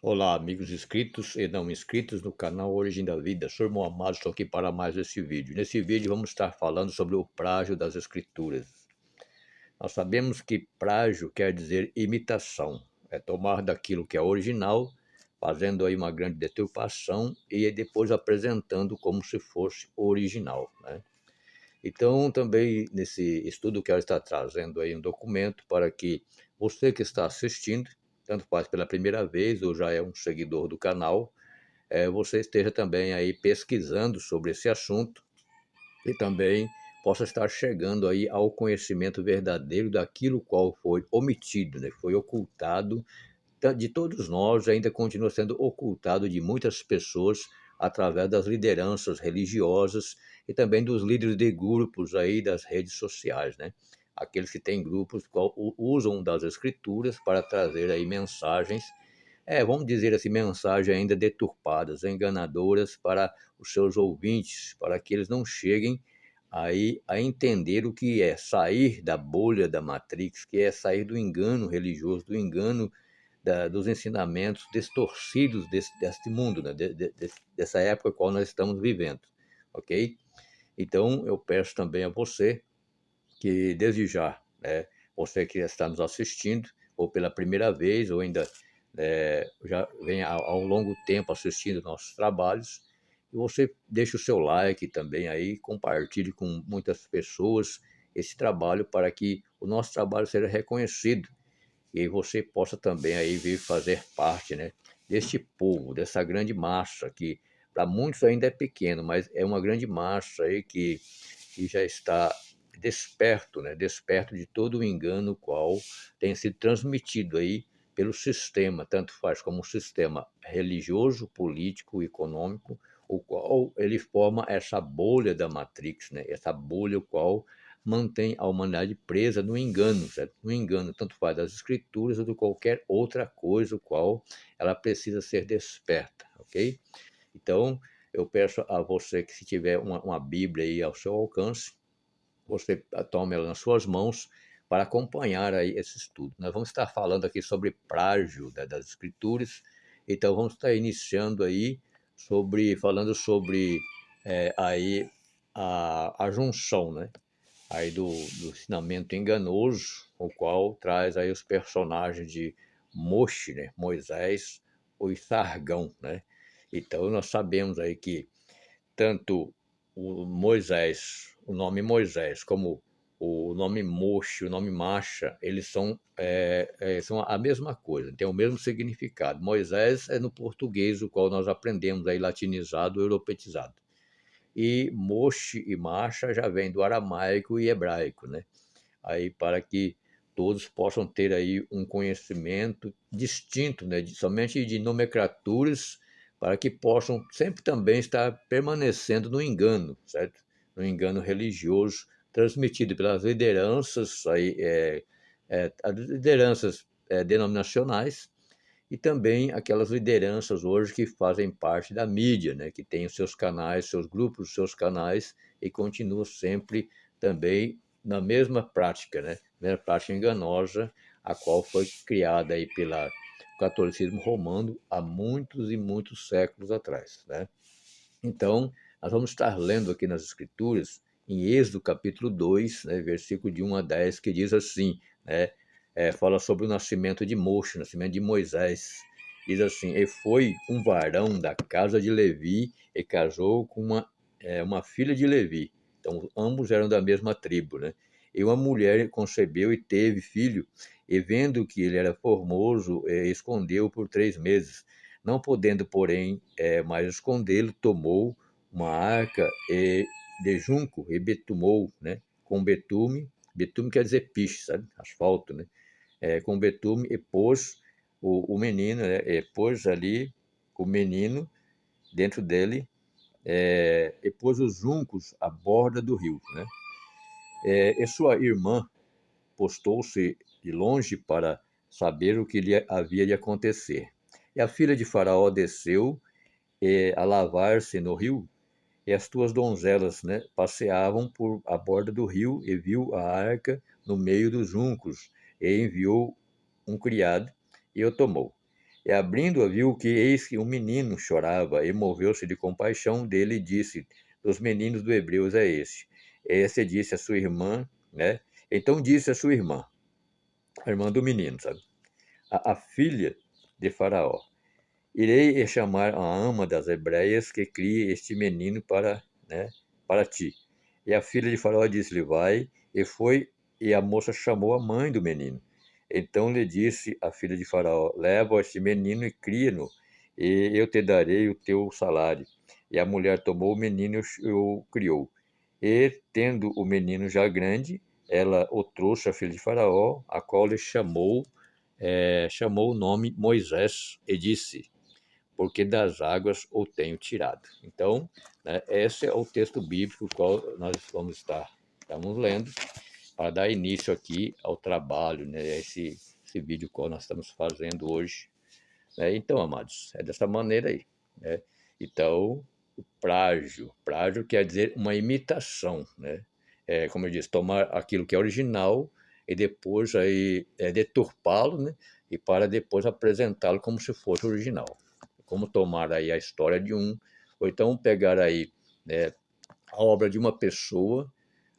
Olá, amigos inscritos e não inscritos no canal Origem da Vida. Sou irmão Amado, estou aqui para mais esse vídeo. Nesse vídeo vamos estar falando sobre o plágio das escrituras. Nós sabemos que plágio quer dizer imitação, é tomar daquilo que é original, fazendo aí uma grande deturpação e depois apresentando como se fosse original, né? Então, também nesse estudo quero estar trazendo aí um documento para que você que está assistindo, tanto faz pela primeira vez ou já é um seguidor do canal, você esteja também aí pesquisando sobre esse assunto e também possa estar chegando aí ao conhecimento verdadeiro daquilo qual foi omitido, né? Foi ocultado de todos nós, ainda continua sendo ocultado de muitas pessoas através das lideranças religiosas e também dos líderes de grupos aí das redes sociais, né? Aqueles que têm grupos qual usam das escrituras para trazer aí mensagens, vamos dizer assim, mensagens ainda deturpadas, enganadoras para os seus ouvintes, para que eles não cheguem aí a entender o que é sair da bolha da Matrix, que é sair do engano religioso, do engano dos ensinamentos distorcidos deste mundo, né? Dessa época qual nós estamos vivendo, ok? Então, eu peço também a você que, desde já, né, você que está nos assistindo, ou pela primeira vez, ou ainda já vem ao longo tempo assistindo nossos trabalhos, e você deixe o seu like também aí, compartilhe com muitas pessoas esse trabalho para que o nosso trabalho seja reconhecido e você possa também aí vir fazer parte, né, deste povo, dessa grande massa que para muitos ainda é pequeno, mas é uma grande massa aí que já está desperto, né, desperto de todo o engano qual tem sido transmitido aí pelo sistema, tanto faz como o sistema religioso, político, econômico, o qual ele forma essa bolha da Matrix, né, essa bolha o qual mantém a humanidade presa no engano, certo? No engano, tanto faz das escrituras ou de qualquer outra coisa, o qual ela precisa ser desperta, ok? Então, eu peço a você que se tiver uma Bíblia aí ao seu alcance, você tome ela nas suas mãos para acompanhar aí esse estudo. Nós vamos estar falando aqui sobre plágio das escrituras, então vamos estar iniciando aí falando sobre aí a junção, né? Aí do ensinamento enganoso, o qual traz aí os personagens de Moche, né, Moisés, o Sargão, né? Então nós sabemos aí que tanto o Moisés, o nome Moisés, como o nome Moche, o nome Macha, eles são a mesma coisa, tem o mesmo significado. Moisés é no português, o qual nós aprendemos aí latinizado, europeizado. E Moshe e Masha já vem do aramaico e hebraico, né? Aí para que todos possam ter aí um conhecimento distinto, né? Somente de nomenclaturas, para que possam sempre também estar permanecendo no engano, certo? No engano religioso transmitido pelas lideranças aí, as lideranças denominacionais e também aquelas lideranças hoje que fazem parte da mídia, né, que tem os seus canais, seus grupos, os seus canais e continuam sempre também na mesma prática, né, mesma prática enganosa, a qual foi criada aí pelo catolicismo romano há muitos e muitos séculos atrás, né? Então, nós vamos estar lendo aqui nas Escrituras, em Êxodo capítulo 2, né, versículo de 1 a 10, que diz assim, né, fala sobre o nascimento de Moisés, o nascimento de Moisés. Diz assim: E foi um varão da casa de Levi e casou com uma filha de Levi. Então, ambos eram da mesma tribo, né? E uma mulher concebeu e teve filho, e vendo que ele era formoso, escondeu por 3 meses. Não podendo, porém, mais escondê-lo, tomou uma arca de junco e betumou, né? Com betume, betume quer dizer piche, sabe? Asfalto, né? Com betume e pôs o menino, né? Pôs ali o menino dentro dele e pôs os juncos à borda do rio, né? E sua irmã postou-se de longe para saber o que lhe havia de acontecer. E a filha de Faraó desceu a lavar-se no rio, e as tuas donzelas, né, passeavam por a borda do rio e viu a arca no meio dos juncos, e enviou um criado e o tomou. E abrindo-a, viu que eis que um menino chorava, e moveu-se de compaixão dele e disse: dos meninos do Hebreus é este. Esse disse a sua irmã, né? Então disse a sua irmã, a irmã do menino, sabe? A filha de Faraó: irei chamar a ama das hebreias que crie este menino para, né, para ti. E a filha de Faraó disse-lhe: vai, e foi, e a moça chamou a mãe do menino. Então lhe disse a filha de Faraó: leva este menino e cria-no, e eu te darei o teu salário. E a mulher tomou o menino e o criou. E, tendo o menino já grande, ela o trouxe à filha de Faraó, a qual lhe chamou o nome Moisés, e disse: porque das águas o tenho tirado. Então, né, esse é o texto bíblico qual nós estamos lendo para dar início aqui ao trabalho, né, esse vídeo qual nós estamos fazendo hoje. Né? Então, amados, é dessa maneira aí. Né? Então, o plágio quer dizer uma imitação, né? Como eu disse, tomar aquilo que é original e depois aí deturpá-lo, né? E para depois apresentá-lo como se fosse original. Como tomar aí a história de um, ou então pegar aí, né, a obra de uma pessoa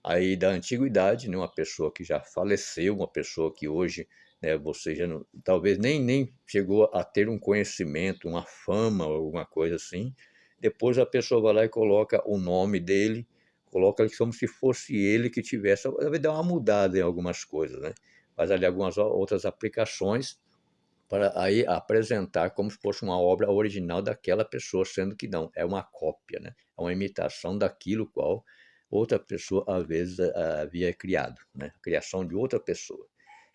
aí da antiguidade, né, uma pessoa que já faleceu, uma pessoa que hoje, né, você já não, talvez nem chegou a ter um conhecimento, uma fama, alguma coisa assim. Depois a pessoa vai lá e coloca o nome dele, coloca como se fosse ele que tivesse, deve dar uma mudada em algumas coisas, né? Faz ali algumas outras aplicações para aí apresentar como se fosse uma obra original daquela pessoa, sendo que não, é uma cópia, né? É uma imitação daquilo qual outra pessoa às vezes havia criado, né? A criação de outra pessoa.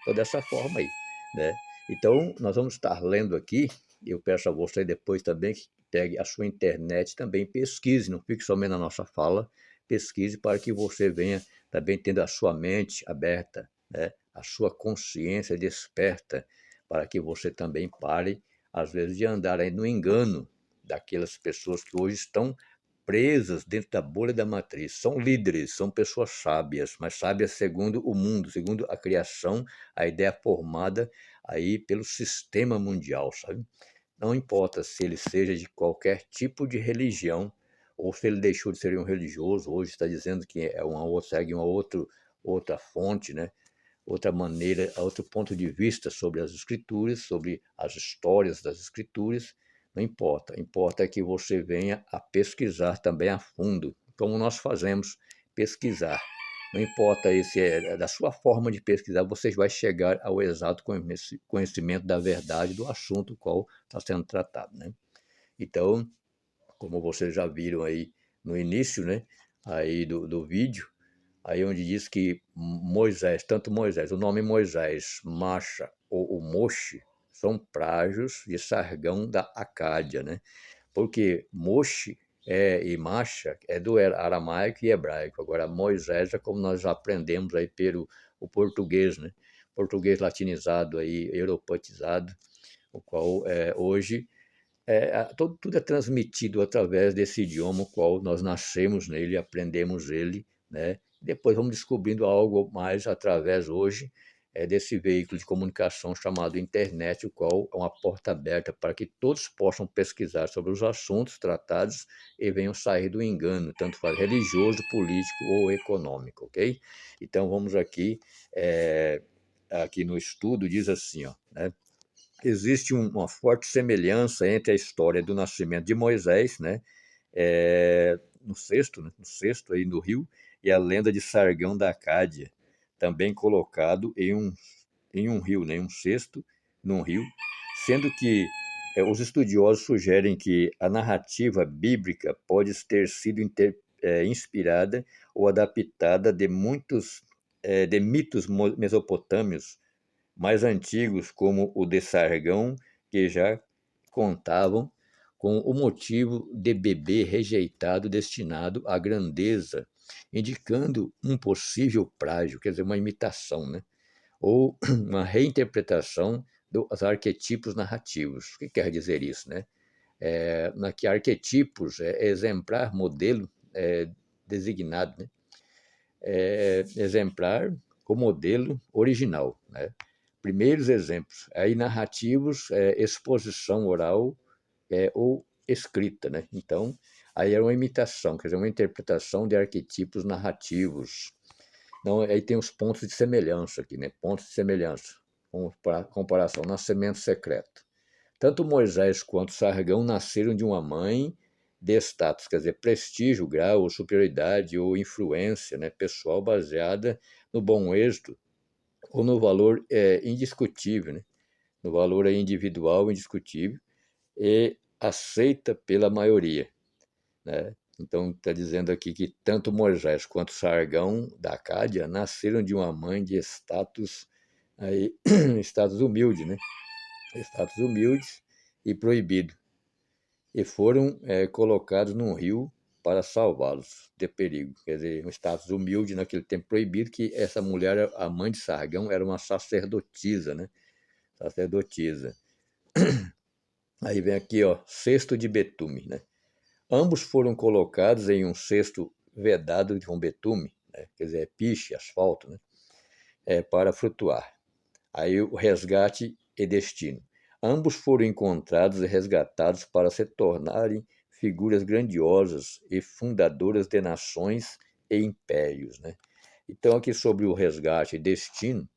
Então dessa forma aí, né? Então nós vamos estar lendo aqui, eu peço a você depois também que pegue a sua internet também, pesquise, não fique somente na nossa fala, pesquise para que você venha também tendo a sua mente aberta, né? A sua consciência desperta, para que você também pare, às vezes, de andar aí no engano daquelas pessoas que hoje estão presas dentro da bolha da matriz. São líderes, são pessoas sábias, mas sábias segundo o mundo, segundo a criação, a ideia formada aí pelo sistema mundial, sabe? Não importa se ele seja de qualquer tipo de religião, ou se ele deixou de ser um religioso, hoje está dizendo que é uma outra, segue uma outra fonte, né? Outra maneira, outro ponto de vista sobre as escrituras, sobre as histórias das escrituras, não importa. Importa é que você venha a pesquisar também a fundo, como nós fazemos, pesquisar. Não importa se é da sua forma de pesquisar, você vai chegar ao exato conhecimento da verdade do assunto qual está sendo tratado, né? Então, como vocês já viram aí no início, né, aí do vídeo, aí onde diz que Moisés, tanto Moisés, o nome Moisés, Macha ou o Moche, são plágios de Sargão da Acádia, né? Porque Moche e Macha é do aramaico e hebraico. Agora, Moisés é como nós já aprendemos aí pelo o português, né? Português latinizado aí, europeizado, o qual hoje tudo é transmitido através desse idioma, o qual nós nascemos nele, aprendemos ele, né? Depois vamos descobrindo algo mais através hoje desse veículo de comunicação chamado internet, o qual é uma porta aberta para que todos possam pesquisar sobre os assuntos tratados e venham sair do engano, tanto faz religioso, político ou econômico, ok? Então vamos aqui, aqui no estudo, diz assim, ó, né? Existe uma forte semelhança entre a história do nascimento de Moisés, né, no sexto aí no rio, e a lenda de Sargão da Acádia, também colocado em um rio, né, um cesto num rio, sendo que os estudiosos sugerem que a narrativa bíblica pode ter sido inspirada ou adaptada de mitos mesopotâmios mais antigos, como o de Sargão, que já contavam com o motivo de bebê rejeitado destinado à grandeza, indicando um possível plágio, quer dizer, uma imitação, né? Ou uma reinterpretação dos arquetipos narrativos. O que quer dizer isso, né? Que arquetipos é exemplar, modelo, designado, né? Exemplar, o modelo original, né? primeiros exemplos. Aí narrativos, exposição oral ou escrita, né? Então, aí era uma imitação, quer dizer, uma interpretação de arquetipos narrativos. Então, aí tem os pontos de semelhança aqui, né? Pontos de semelhança. Comparação, nascimento secreto. Tanto Moisés quanto Sargão nasceram de uma mãe de status, quer dizer, prestígio, grau, ou superioridade ou influência, né, pessoal baseada no bom êxito ou no valor indiscutível, né, no valor individual indiscutível e aceita pela maioria, né? Então está dizendo aqui que tanto Moisés quanto Sargão da Acádia nasceram de uma mãe de status aí, status humilde, né? Status humildes e proibido, e foram colocados num rio para salvá-los de perigo. Quer dizer, um status humilde naquele tempo proibido, que essa mulher, a mãe de Sargão, era uma sacerdotisa, né? Sacerdotisa. Aí vem aqui, ó, cesto de betume, né? Ambos foram colocados em um cesto vedado com betume, né? Quer dizer, piche, asfalto, né? Para flutuar. Aí o resgate e destino. Ambos foram encontrados e resgatados para se tornarem figuras grandiosas e fundadoras de nações e impérios, né? Então, aqui sobre o resgate e destino,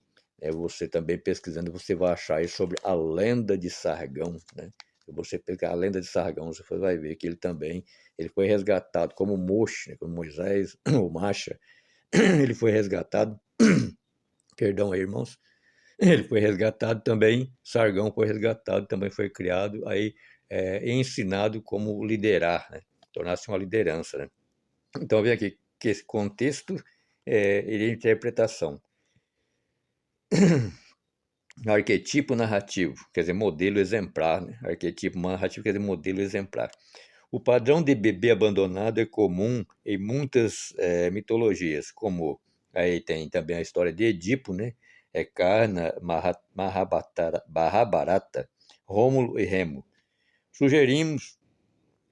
você também pesquisando, você vai achar aí sobre a lenda de Sargão, né? Se você pegar a lenda de Sargão, você vai ver que ele foi resgatado como Moshe, né? Como Moisés, ou Masha, ele foi resgatado, perdão aí, irmãos, ele foi resgatado também, Sargão foi resgatado, também foi criado, aí ensinado como liderar, né? Tornar-se uma liderança, né? Então, vem aqui que esse contexto e interpretação. Arquetipo narrativo, quer dizer, modelo exemplar, né? Arquetipo narrativo quer dizer modelo exemplar. O padrão de bebê abandonado é comum em muitas mitologias, como aí tem também a história de Edipo, né? Karna, Mahabharata, Rômulo e Remo. Sugerimos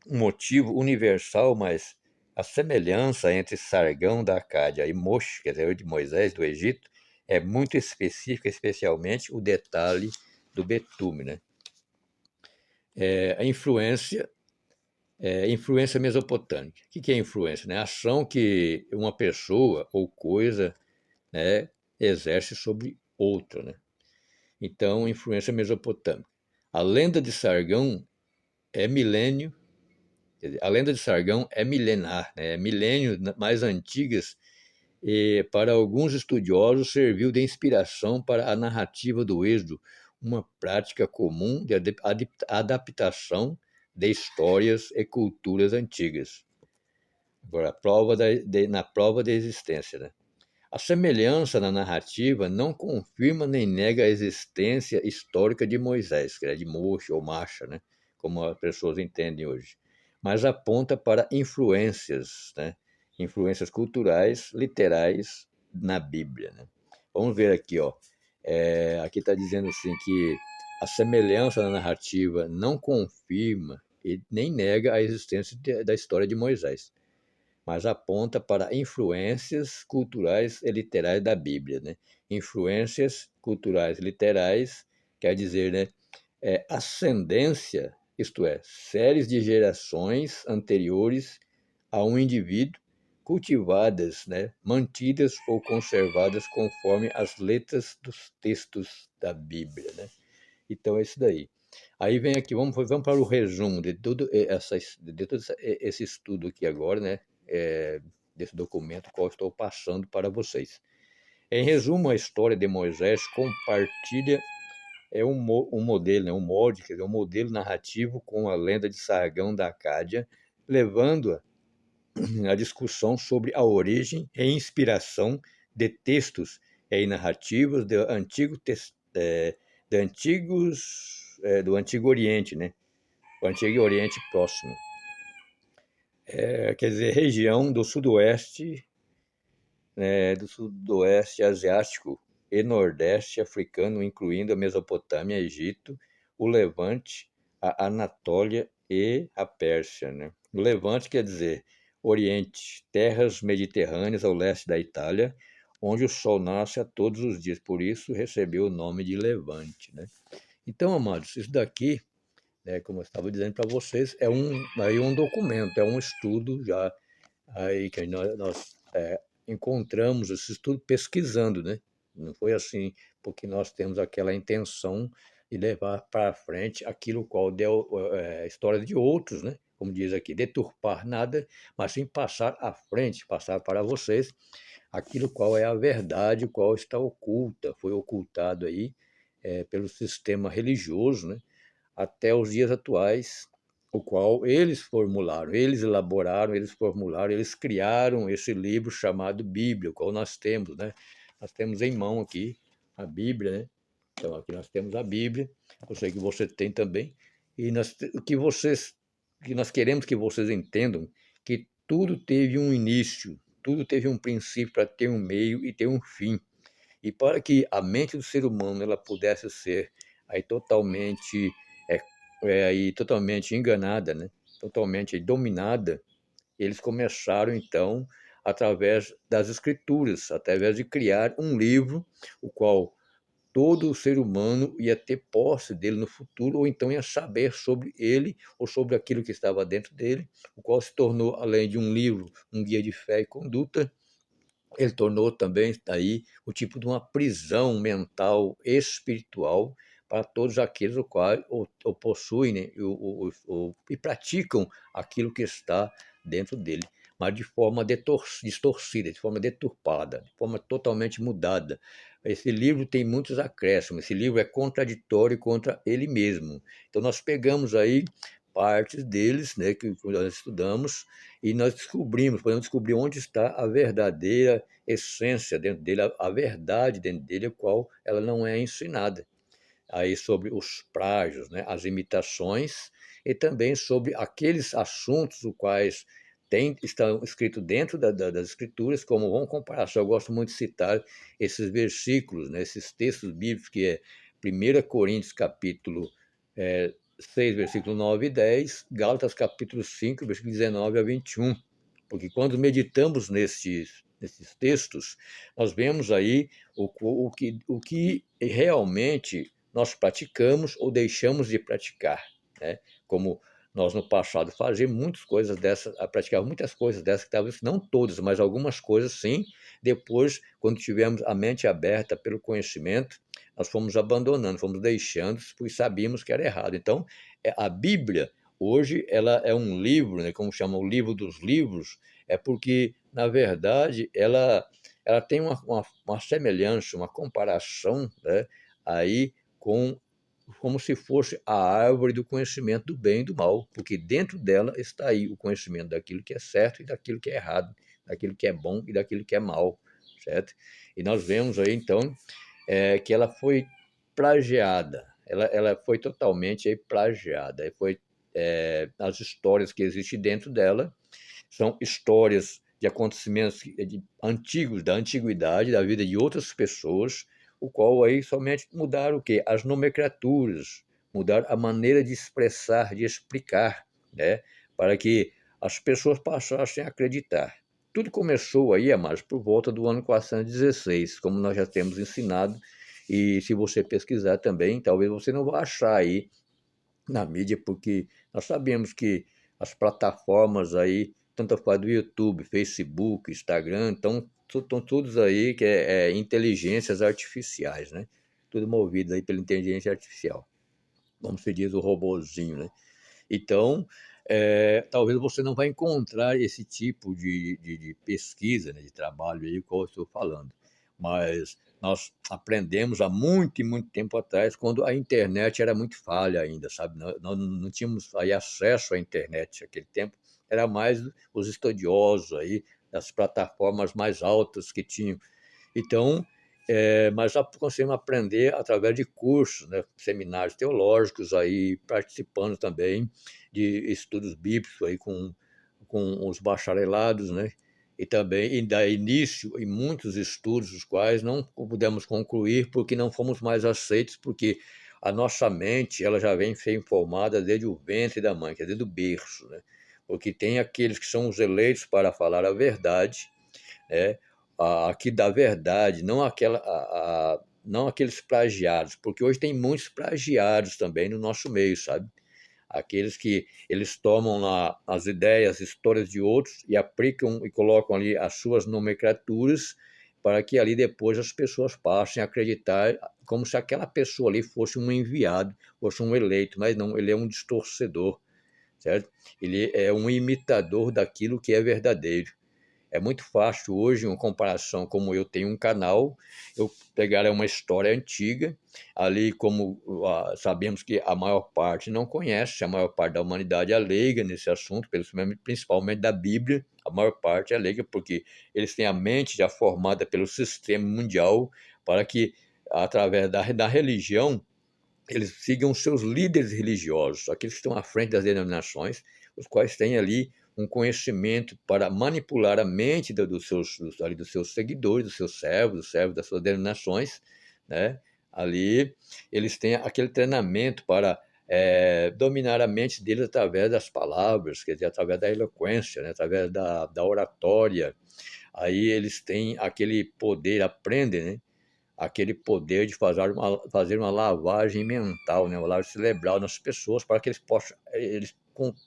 um motivo universal, mas a semelhança entre Sargão da Acádia e Moshe, quer dizer, de Moisés do Egito, é muito específica, especialmente o detalhe do betume, né? A influência mesopotâmica. O que é influência? Né? A ação que uma pessoa ou coisa, né, exerce sobre outra, né? Então, influência mesopotâmica. A lenda de Sargão é milênio, quer dizer, a lenda de Sargão é milenar, né? É milênios mais antigas, e para alguns estudiosos serviu de inspiração para a narrativa do Êxodo, uma prática comum de adaptação de histórias e culturas antigas. Agora, na prova da existência, né? A semelhança na narrativa não confirma nem nega a existência histórica de Moisés, que é de Moshe ou Masha, né? Como as pessoas entendem hoje, mas aponta para influências, né? Influências culturais, literais na Bíblia, né? Vamos ver aqui, ó. Aqui está dizendo assim que a semelhança na narrativa não confirma e nem nega a existência da história de Moisés, mas aponta para influências culturais e literais da Bíblia, né? Influências culturais e literais quer dizer, né, ascendência, isto é, séries de gerações anteriores a um indivíduo, cultivadas, né, mantidas ou conservadas conforme as letras dos textos da Bíblia, né? Então é isso daí. Aí vem aqui, vamos para o resumo de todo esse estudo aqui agora, né? Desse documento qual estou passando para vocês. Em resumo, a história de Moisés compartilha um modelo, né? Um molde, quer dizer, um modelo narrativo com a lenda de Sargão da Acádia, levando-a à discussão sobre a origem e inspiração de textos e narrativas do Antigo Oriente, né? O Antigo Oriente Próximo. Quer dizer, região do sudoeste asiático e nordeste africano, incluindo a Mesopotâmia, Egito, o Levante, a Anatólia e a Pérsia, né? O Levante quer dizer Oriente, terras mediterrâneas ao leste da Itália, onde o sol nasce a todos os dias, por isso recebeu o nome de Levante, né? Então, amados, isso daqui, né, como eu estava dizendo para vocês, aí um documento, é um estudo já aí que nós encontramos esse estudo pesquisando, né? Não foi assim porque nós temos aquela intenção de levar para frente aquilo qual deu história de outros, né? Como diz aqui, deturpar nada, mas sim passar à frente, passar para vocês aquilo qual é a verdade, qual está oculta, foi ocultado aí pelo sistema religioso, né? Até os dias atuais, o qual eles formularam, eles elaboraram, eles formularam, eles criaram esse livro chamado Bíblia, o qual nós temos, né? Nós temos em mão aqui a Bíblia, né? Então aqui nós temos a Bíblia, eu sei que você tem também, e o que nós queremos que vocês entendam que tudo teve um início, tudo teve um princípio para ter um meio e ter um fim. E para que a mente do ser humano ela pudesse ser aí totalmente enganada, né? Totalmente dominada, eles começaram então através das escrituras, através de criar um livro, o qual todo ser humano ia ter posse dele no futuro, ou então ia saber sobre ele, ou sobre aquilo que estava dentro dele, o qual se tornou, além de um livro, um guia de fé e conduta, ele tornou também daí o tipo de uma prisão mental, espiritual, para todos aqueles o quais o possuem, né, e praticam aquilo que está dentro dele, mas de forma distorcida, de forma deturpada, de forma totalmente mudada. Esse livro tem muitos acréscimos, esse livro é contraditório contra ele mesmo. Então nós pegamos aí partes deles, né, que nós estudamos, e nós podemos descobrir onde está a verdadeira essência dentro dele, a verdade dentro dele, a qual ela não é ensinada. Aí sobre os plágios, né, as imitações, e também sobre aqueles assuntos os quais estão escritos dentro das escrituras, como vamos comparar. Eu gosto muito de citar esses versículos, né, esses textos bíblicos, que é 1 Coríntios capítulo 6, versículo 9 e 10, Gálatas capítulo 5, versículo 19 a 21. Porque quando meditamos nesses textos, nós vemos aí o que realmente nós praticamos ou deixamos de praticar, né? Como nós no passado fazíamos muitas coisas dessas, praticar muitas coisas dessas, que talvez não todas, mas algumas coisas sim. Depois, quando tivemos a mente aberta pelo conhecimento, nós fomos abandonando, fomos deixando, pois sabíamos que era errado. Então, a Bíblia, hoje, ela é um livro, né, como chama o livro dos livros, é porque, na verdade, ela tem uma semelhança, uma comparação, né, aí com como se fosse a árvore do conhecimento do bem e do mal, porque dentro dela está aí o conhecimento daquilo que é certo e daquilo que é errado, daquilo que é bom e daquilo que é mal, certo? E nós vemos aí, então, que ela foi plagiada, ela foi totalmente aí, plagiada, foi as histórias que existem dentro dela, são histórias de acontecimentos antigos, da antiguidade, da vida de outras pessoas, o qual aí somente mudaram o quê? As nomenclaturas, mudaram a maneira de expressar, de explicar, né? Para que as pessoas passassem a acreditar. Tudo começou aí, amados, por volta do ano 416, como nós já temos ensinado, e se você pesquisar também, talvez você não vá achar aí na mídia, porque nós sabemos que as plataformas aí, tanto faz do YouTube, Facebook, Instagram, estão todos aí que é inteligências artificiais, né? Tudo movido aí pela inteligência artificial, como se diz o robozinho, né? Então, talvez você não vai encontrar esse tipo de pesquisa, né, de trabalho aí, qual eu estou falando. Mas nós aprendemos há muito e muito tempo atrás, quando a internet era muito falha ainda, sabe? Nós não tínhamos aí acesso à internet naquele tempo, era mais os estudiosos aí, das plataformas mais altas que tinham. Então, mas já conseguimos aprender através de cursos, né, seminários teológicos, aí, participando também de estudos bíblicos aí com os bacharelados, né, e também e dar início em muitos estudos, os quais não pudemos concluir porque não fomos mais aceitos, porque a nossa mente ela já vem ser informada desde o ventre da mãe, quer dizer, do berço, né, porque tem aqueles que são os eleitos para falar a verdade, né, aqui da verdade, não não aqueles plagiados, porque hoje tem muitos plagiados também no nosso meio, sabe? Aqueles que eles tomam lá as ideias, histórias de outros e aplicam e colocam ali as suas nomenclaturas para que ali depois as pessoas passem a acreditar como se aquela pessoa ali fosse um enviado, fosse um eleito, mas não, ele é um distorcedor, certo? Ele é um imitador daquilo que é verdadeiro. É muito fácil hoje, uma comparação, como eu tenho um canal, eu pegar uma história antiga, ali como sabemos que a maior parte não conhece, a maior parte da humanidade é leiga nesse assunto, principalmente da Bíblia, a maior parte é leiga, porque eles têm a mente já formada pelo sistema mundial, para que, através da religião, eles sigam seus líderes religiosos, aqueles que estão à frente das denominações, os quais têm ali um conhecimento para manipular a mente dos seus seguidores, dos servos das suas denominações, né? Ali eles têm aquele treinamento para dominar a mente deles através das palavras, quer dizer, através da eloquência, né? Através da oratória. Aí eles têm aquele poder, aprendem, né? Aquele poder de fazer uma lavagem mental, né? Uma lavagem cerebral nas pessoas para que eles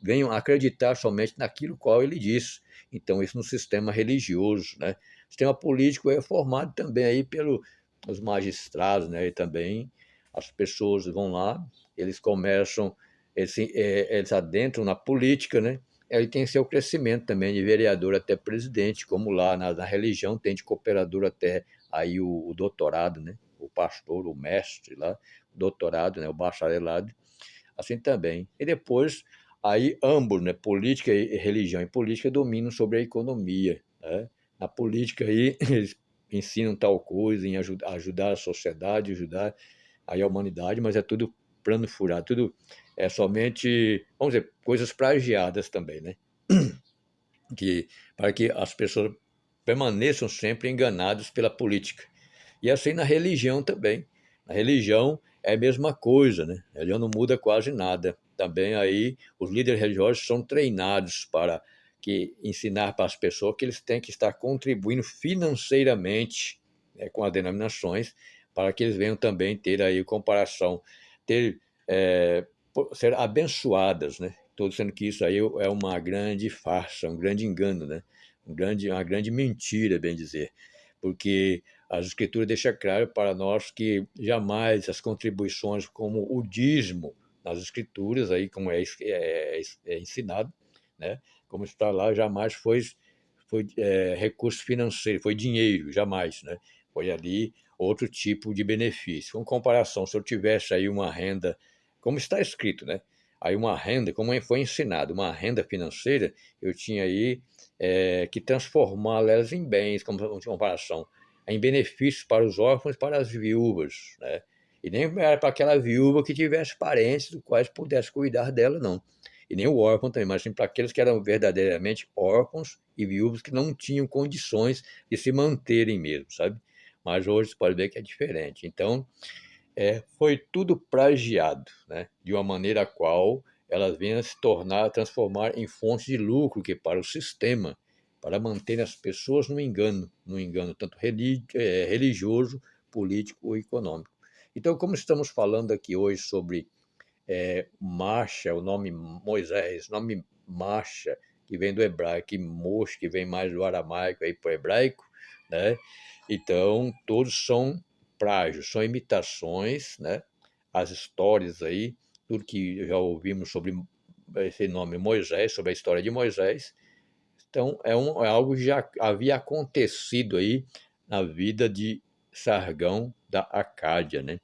venham a acreditar somente naquilo qual ele diz. Então, isso no sistema religioso, né? O sistema político é formado também aí pelos magistrados, né? E também as pessoas vão lá, eles começam, eles adentram na política, né? Ele tem seu crescimento também de vereador até presidente, como lá na religião tem de cooperador até aí o doutorado, né? O pastor, o mestre lá, o doutorado, né? O bacharelado, assim também. E depois, aí ambos, né? Política e religião e política dominam sobre a economia, né? Na política aí eles ensinam tal coisa, em ajudar a sociedade, ajudar aí a humanidade, mas é tudo plano furado, tudo é somente, vamos dizer, coisas plagiadas também, né? Que, para que as pessoas permaneçam sempre enganadas pela política. E assim na religião também. Na religião é a mesma coisa, né? A religião não muda quase nada. Também aí os líderes religiosos são treinados para ensinar para as pessoas que eles têm que estar contribuindo financeiramente, né, com as denominações, para que eles venham também ter aí comparação, ter, é, ser abençoadas, né? Estou dizendo que isso aí é uma grande farsa, um grande engano, né? Uma grande mentira, bem dizer, porque as escrituras deixam claro para nós que jamais as contribuições como o dízimo nas escrituras, aí como é ensinado, né? Como está lá, jamais foi recurso financeiro, foi dinheiro, jamais, né? Foi ali outro tipo de benefício. Com comparação, se eu tivesse aí uma renda, como está escrito, né? Aí uma renda, como foi ensinado, uma renda financeira, eu tinha aí que transformá-las em bens, como de comparação, em benefícios para os órfãos e para as viúvas, né? E nem era para aquela viúva que tivesse parentes dos quais pudesse cuidar dela, não. E nem o órfão também, mas sim para aqueles que eram verdadeiramente órfãos e viúvos que não tinham condições de se manterem mesmo, sabe? Mas hoje você pode ver que é diferente. Então, foi tudo plagiado, né? De uma maneira a qual elas vêm a se tornar, a transformar em fontes de lucro que para o sistema, para manter as pessoas no engano tanto religioso, político ou econômico. Então, como estamos falando aqui hoje sobre Marcha, o nome Moisés, nome Marcha, que vem do hebraico, e Moshe, que vem mais do aramaico aí para o hebraico, né? Então, todos são plágios, são imitações, né? As histórias aí, tudo que já ouvimos sobre esse nome Moisés, sobre a história de Moisés, então é algo que já havia acontecido aí na vida de Sargão da Acádia, né?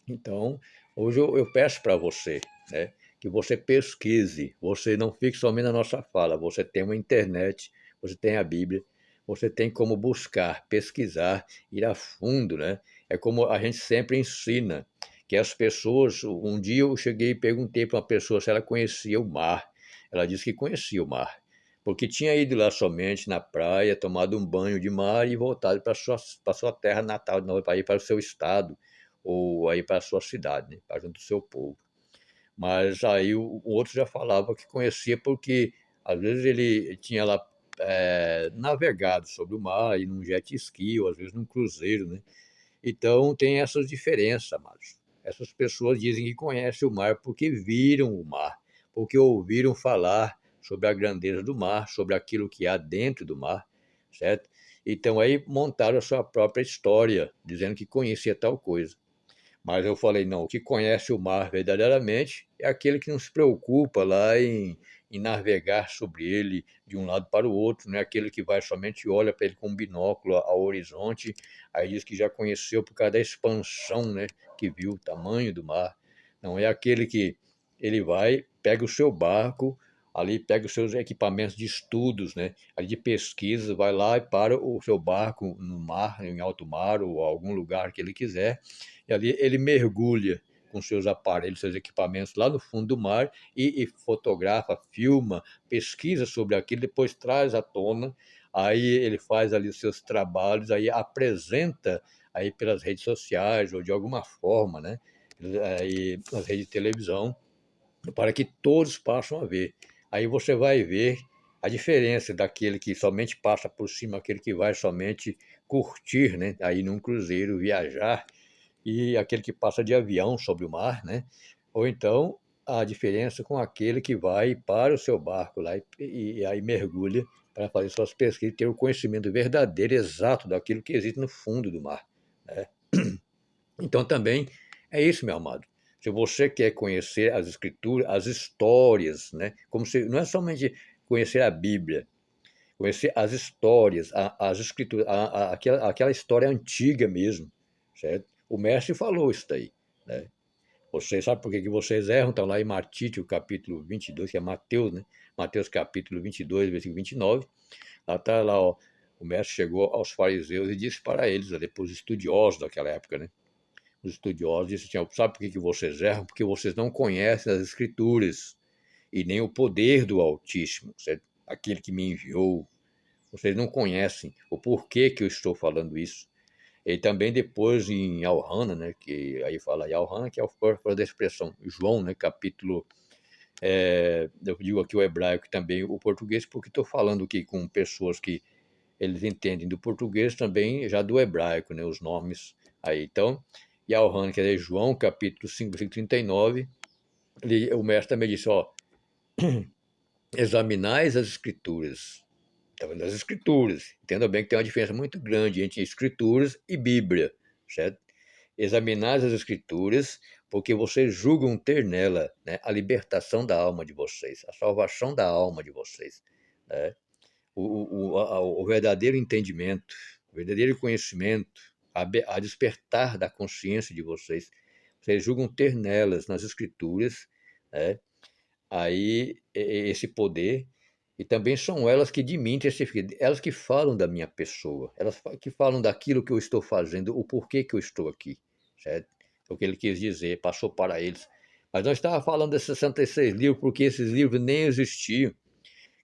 Então, hoje eu peço para você, né, que você pesquise, você não fique somente na nossa fala, você tem uma internet, você tem a Bíblia, você tem como buscar, pesquisar, ir a fundo, né? É como a gente sempre ensina, que as pessoas, um dia eu cheguei e perguntei para uma pessoa se ela conhecia o mar. Ela disse que conhecia o mar, porque tinha ido lá somente na praia, tomado um banho de mar e voltado para sua terra natal, para ir para o seu estado ou aí para a sua cidade, né, para junto do seu povo. Mas aí o outro já falava que conhecia porque às vezes ele tinha lá navegado sobre o mar, e num jet ski, ou às vezes num cruzeiro, né? Então tem essas diferenças, amados. Essas pessoas dizem que conhecem o mar porque viram o mar, porque ouviram falar sobre a grandeza do mar, sobre aquilo que há dentro do mar, certo? Então aí montaram a sua própria história, dizendo que conhecia tal coisa. Mas eu falei, não, o que conhece o mar verdadeiramente é aquele que não se preocupa lá em navegar sobre ele de um lado para o outro, não é aquele que vai somente olha para ele com um binóculo ao horizonte, aí diz que já conheceu por causa da expansão, né, que viu o tamanho do mar. Não é aquele que ele vai, pega o seu barco, ali pega os seus equipamentos de estudos, né, ali de pesquisa, vai lá e para o seu barco no mar, em alto mar ou algum lugar que ele quiser, e ali ele mergulha com seus aparelhos, seus equipamentos lá no fundo do mar e fotografa, filma, pesquisa sobre aquilo, depois traz à tona, aí ele faz ali os seus trabalhos, aí apresenta aí pelas redes sociais ou de alguma forma, né? Aí nas redes de televisão, para que todos possam a ver. Aí você vai ver a diferença daquele que somente passa por cima, aquele que vai somente curtir, né? Aí num cruzeiro, viajar, e aquele que passa de avião sobre o mar, né? Ou então a diferença com aquele que vai para o seu barco lá e aí mergulha para fazer suas pesquisas e ter o conhecimento verdadeiro, exato daquilo que existe no fundo do mar, né? Então também é isso, meu amado. Se você quer conhecer as escrituras, as histórias, né? Como se não é somente conhecer a Bíblia, conhecer as histórias, as escrituras, aquela história antiga mesmo, certo? O mestre falou isso daí, né? Vocês sabem por que que vocês erram? Está lá em Martício, capítulo 22, que é Mateus, né? Mateus, capítulo 22, versículo 29. Lá está lá, ó, o mestre chegou aos fariseus e disse para eles, depois os estudiosos daquela época, né? Os estudiosos disseram, assim, sabe por que que vocês erram? Porque vocês não conhecem as escrituras e nem o poder do Altíssimo, certo? Aquele que me enviou. Vocês não conhecem o porquê que eu estou falando isso. E também depois em Alhana, né, que aí fala em Alhana, que é o fora da expressão. João, né, capítulo, eu digo aqui o hebraico e também o português, porque estou falando aqui com pessoas que eles entendem do português também, já do hebraico, né, os nomes aí. Então, e Alhana, que é João, capítulo 5, versículo 39, o mestre também disse, ó, examinais as escrituras. Está vendo as escrituras. Entenda bem que tem uma diferença muito grande entre escrituras e Bíblia, certo? Examinai as escrituras, porque vocês julgam ter nela, né, a libertação da alma de vocês, a salvação da alma de vocês, né? O verdadeiro entendimento, o verdadeiro conhecimento, a despertar da consciência de vocês. Vocês julgam ter nelas, nas escrituras, né, aí esse poder, e também são elas que de mim testificam, elas que falam da minha pessoa, elas que falam daquilo que eu estou fazendo, o porquê que eu estou aqui, certo? É o que ele quis dizer, passou para eles. Mas nós estávamos falando desses 66 livros, porque esses livros nem existiam.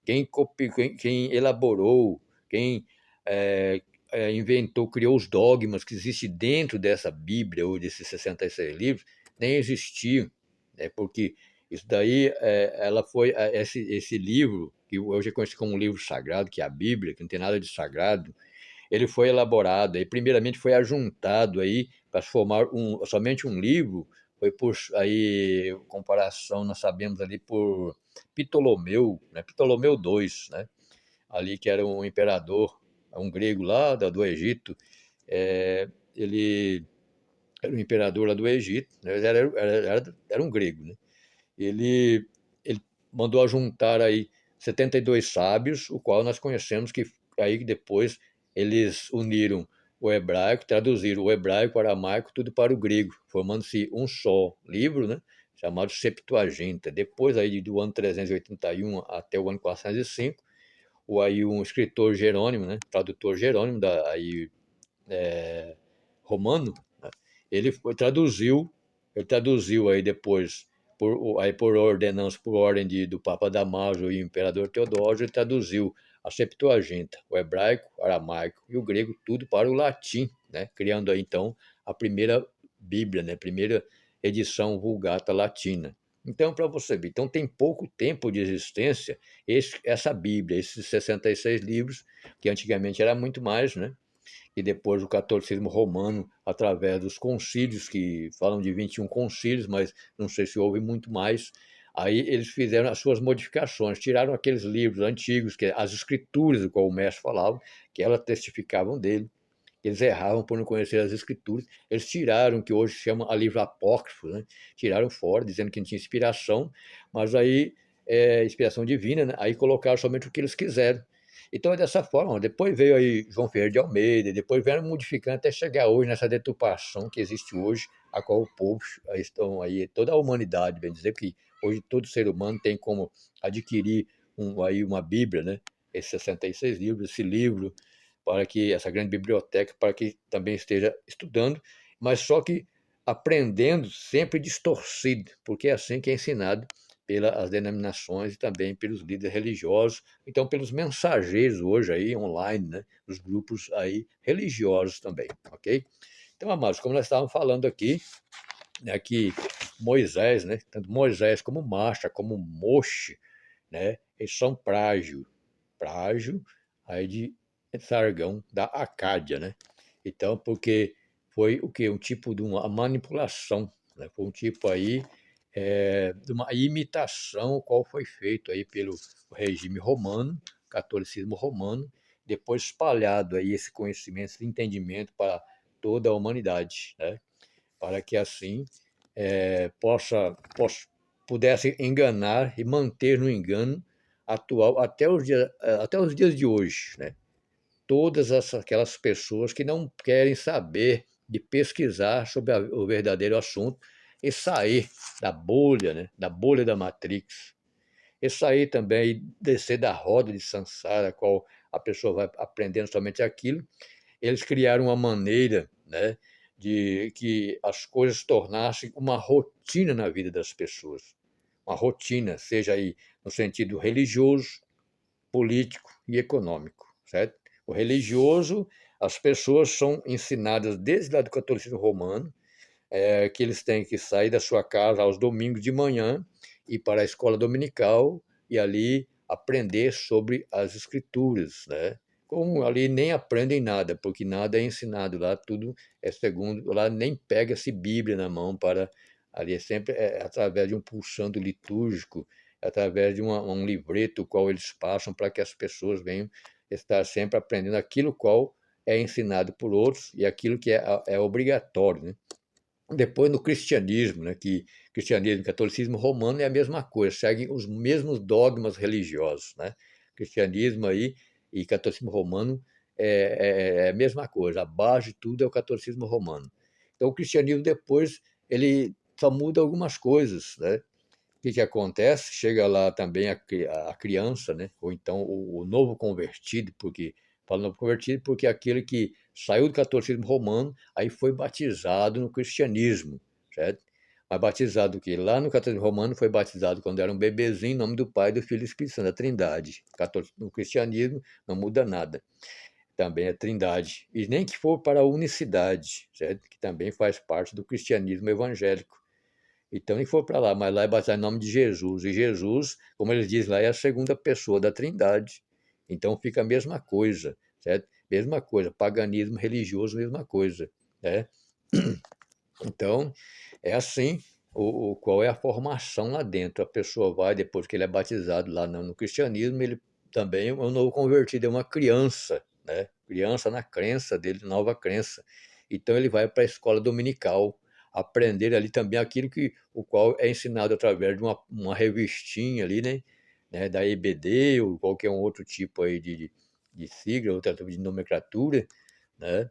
Quem elaborou, quem é, inventou, criou os dogmas que existem dentro dessa Bíblia, ou desses 66 livros, nem existiam, né? Porque isso daí, ela foi, esse livro, que hoje é conhecido como um livro sagrado, que é a Bíblia, que não tem nada de sagrado, ele foi elaborado, e primeiramente foi ajuntado aí para formar somente um livro, foi por aí, comparação, nós sabemos ali por Ptolomeu, né, Ptolomeu II, né, ali que era um imperador, um grego lá do Egito, ele era um imperador lá do Egito, né, era um grego, né, ele mandou ajuntar aí 72 sábios, o qual nós conhecemos que aí depois eles uniram o hebraico, traduziram o hebraico, o aramaico, tudo para o grego, formando-se um só livro, né, chamado Septuaginta. Depois aí do ano 381 até o ano 405, aí um escritor Jerônimo, né, tradutor Jerônimo aí romano, né, ele traduziu aí depois por ordenança, por ordem do Papa Damaso e o Imperador Teodósio, ele traduziu a Septuaginta, o hebraico, o aramaico e o grego, tudo para o latim, né? Criando aí então a primeira Bíblia, né? Primeira edição Vulgata Latina. Então, para você ver, então tem pouco tempo de existência essa Bíblia, esses 66 livros, que antigamente era muito mais, né? E depois o catolicismo romano, através dos concílios, que falam de 21 concílios, mas não sei se houve muito mais, aí eles fizeram as suas modificações, tiraram aqueles livros antigos, que as escrituras, do qual o mestre falava, que elas testificavam dele, eles erravam por não conhecer as escrituras, eles tiraram o que hoje se chama a livro apócrifo, né? Tiraram fora, dizendo que não tinha inspiração, mas aí inspiração divina, né? Aí colocaram somente o que eles quiseram. Então é dessa forma. Depois veio aí João Ferreira de Almeida, depois vieram modificando até chegar hoje nessa deturpação que existe hoje, a qual o povo estão aí, toda a humanidade, bem dizer que hoje todo ser humano tem como adquirir aí uma Bíblia, né? Esses 66 livros, esse livro para que essa grande biblioteca, para que também esteja estudando, mas só que aprendendo sempre distorcido, porque é assim que é ensinado pelas denominações e também pelos líderes religiosos, então pelos mensageiros hoje aí online, né, os grupos aí religiosos também, ok? Então, amados, como nós estávamos falando aqui, né, que Moisés, né, tanto Moisés como Marcha, como Moche, né, eles são prágio aí de Sargão da Acádia, né? Então, porque foi o que? Um tipo de uma manipulação, né? Foi um tipo aí de uma imitação, qual foi feito aí pelo regime romano, catolicismo romano, depois espalhado aí esse conhecimento, esse entendimento para toda a humanidade, né? Para que assim pudesse enganar e manter no engano atual até os dias de hoje, né? Todas aquelas pessoas que não querem saber de pesquisar sobre o verdadeiro assunto e sair da bolha, né? Da bolha da Matrix. E sair também, descer da roda de Sansara, a qual a pessoa vai aprendendo somente aquilo. Eles criaram uma maneira, né, de que as coisas tornassem uma rotina na vida das pessoas. Uma rotina, seja aí no sentido religioso, político e econômico, certo? O religioso, as pessoas são ensinadas desde lá do catolicismo romano, que eles têm que sair da sua casa aos domingos de manhã, ir para a escola dominical e ali aprender sobre as escrituras, né? Como ali nem aprendem nada, porque nada é ensinado lá, tudo é segundo, lá nem pega-se Bíblia na mão para, ali é sempre através de um pulsando litúrgico, através de um livreto qual eles passam para que as pessoas venham estar sempre aprendendo aquilo qual é ensinado por outros e aquilo que é obrigatório, né? Depois no cristianismo, né, que cristianismo e catolicismo romano é a mesma coisa, seguem os mesmos dogmas religiosos, né? Cristianismo aí e catolicismo romano é a mesma coisa, a base de tudo é o catolicismo romano. Então o cristianismo depois ele só muda algumas coisas, né? O que acontece? Chega lá também a criança, né? Ou então o novo convertido, porque falo novo convertido porque é aquele que saiu do catolicismo romano, aí foi batizado no cristianismo, certo? Mas batizado o quê? Lá no catolicismo romano foi batizado quando era um bebezinho, em nome do Pai, do Filho e do Espírito Santo, a Trindade. No cristianismo não muda nada, também é Trindade. E nem que for para a unicidade, certo? Que também faz parte do cristianismo evangélico. Então, nem for para lá, mas lá é batizado em nome de Jesus. E Jesus, como eles dizem lá, é a segunda pessoa da Trindade. Então fica a mesma coisa, certo? Mesma coisa, paganismo religioso, mesma coisa, né? Então, é assim qual é a formação lá dentro. A pessoa vai, depois que ele é batizado lá no cristianismo, ele também é um novo convertido, é uma criança, né? Criança na crença dele, nova crença. Então ele vai para a escola dominical, aprender ali também aquilo que o qual é ensinado através de uma revistinha ali, né, da EBD ou qualquer um outro tipo aí de sigla, outro tipo de nomenclatura, né?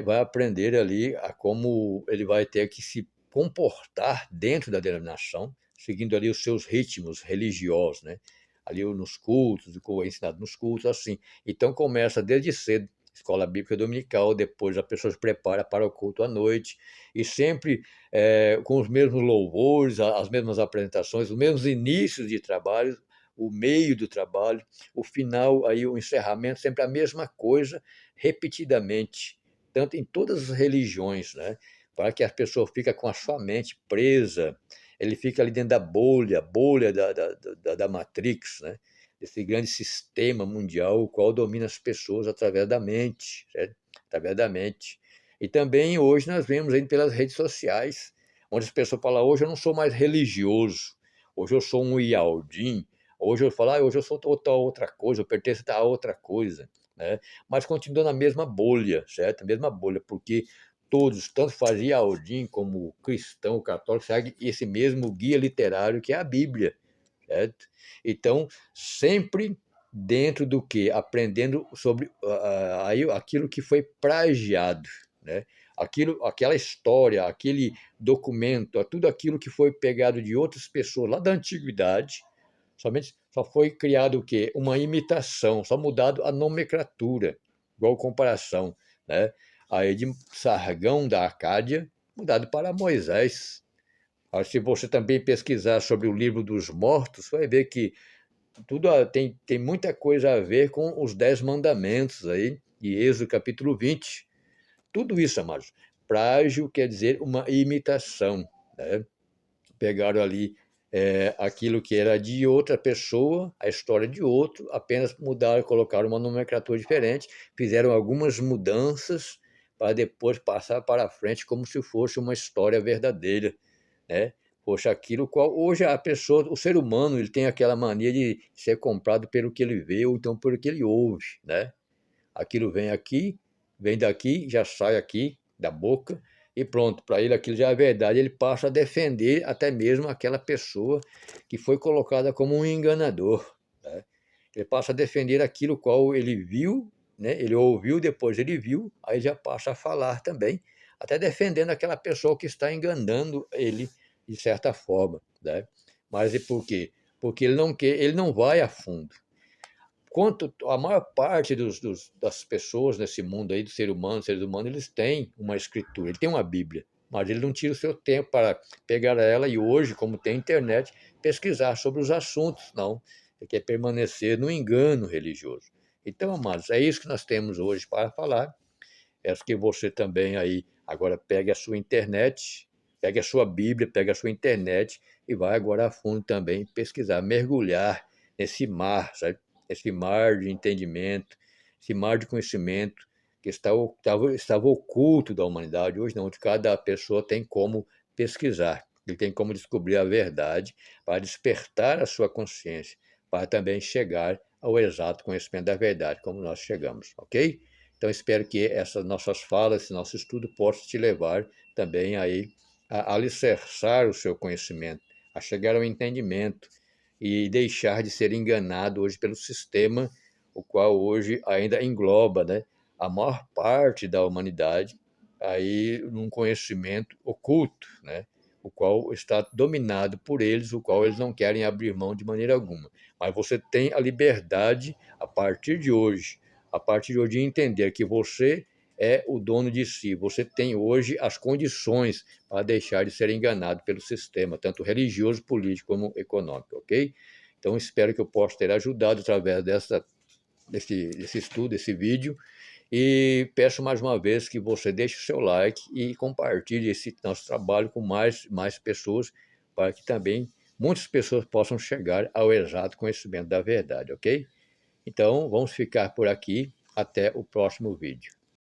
Vai aprender ali a como ele vai ter que se comportar dentro da denominação, seguindo ali os seus ritmos religiosos, né? Ali nos cultos, o é ensinado nos cultos, assim. Então começa desde cedo, escola bíblica dominical, depois a pessoa se prepara para o culto à noite, e sempre com os mesmos louvores, as mesmas apresentações, os mesmos inícios de trabalho, o meio do trabalho, o final, aí o encerramento, sempre a mesma coisa, repetidamente, tanto em todas as religiões, né? Para que a pessoa fique com a sua mente presa Ele fica ali dentro da bolha da Matrix, né? Esse grande sistema mundial, o qual domina as pessoas através da mente, certo? Através da mente. E também hoje nós vemos aí pelas redes sociais, onde as pessoas falam, hoje eu não sou mais religioso, hoje eu sou um Yaldim, hoje eu falo, hoje eu sou outra coisa, eu pertenço a outra coisa, né? Mas continua na mesma bolha, certo? A mesma bolha, porque todos, tanto faz Yaldim como cristão, católico, segue esse mesmo guia literário que é a Bíblia, certo? Então, sempre dentro do que? Aprendendo sobre aquilo que foi plagiado, né? Aquela história, aquele documento, tudo aquilo que foi pegado de outras pessoas lá da antiguidade, somente só foi criado o quê? Uma imitação, só mudado a nomenclatura, igual comparação, né? Aí de Sargão da Acádia, mudado para Moisés. Aí, se você também pesquisar sobre o livro dos mortos, vai ver que tudo tem muita coisa a ver com os 10 mandamentos aí, de Êxodo capítulo 20. Tudo isso, amados. Plágio quer dizer uma imitação, né? Pegaram ali aquilo que era de outra pessoa, a história de outro, apenas mudaram, colocaram uma nomenclatura diferente, fizeram algumas mudanças para depois passar para frente como se fosse uma história verdadeira, né? Poxa, aquilo qual hoje a pessoa, o ser humano, ele tem aquela mania de ser comprado pelo que ele vê ou então pelo que ele ouve, né? Aquilo vem aqui, vem daqui, já sai aqui da boca e pronto, para ele aquilo já é verdade, ele passa a defender até mesmo aquela pessoa que foi colocada como um enganador, né? Ele passa a defender aquilo qual ele viu, né? Ele ouviu, depois ele viu, aí já passa a falar também, até defendendo aquela pessoa que está enganando ele de certa forma, né? Mas e por quê? Porque ele não vai a fundo. Quanto a maior parte das pessoas nesse mundo aí, do ser humano, seres humanos, eles têm uma escritura, ele tem uma Bíblia, mas ele não tira o seu tempo para pegar ela e hoje, como tem internet, pesquisar sobre os assuntos, não. Ele quer permanecer no engano religioso. Então, amados, é isso que nós temos hoje para falar. Peço que você também aí agora pegue a sua internet, pegue a sua Bíblia, pegue a sua internet e vai agora a fundo também pesquisar, mergulhar nesse mar, sabe? Esse mar de entendimento, esse mar de conhecimento que estava oculto da humanidade. Hoje não, cada pessoa tem como pesquisar, ele tem como descobrir a verdade para despertar a sua consciência, para também chegar ao exato conhecimento da verdade, como nós chegamos, ok? Então, espero que essas nossas falas, esse nosso estudo possa te levar também aí a alicerçar o seu conhecimento, a chegar ao entendimento e deixar de ser enganado hoje pelo sistema, o qual hoje ainda engloba, né, a maior parte da humanidade aí num conhecimento oculto, né, o qual está dominado por eles, o qual eles não querem abrir mão de maneira alguma. Mas você tem a liberdade, a partir de hoje, entender que você é o dono de si. Você tem hoje as condições para deixar de ser enganado pelo sistema, tanto religioso, político como econômico, ok? Então, espero que eu possa ter ajudado através desse estudo, desse vídeo. E peço mais uma vez que você deixe o seu like e compartilhe esse nosso trabalho com mais pessoas, para que também muitas pessoas possam chegar ao exato conhecimento da verdade, ok? Então, vamos ficar por aqui. Até o próximo vídeo.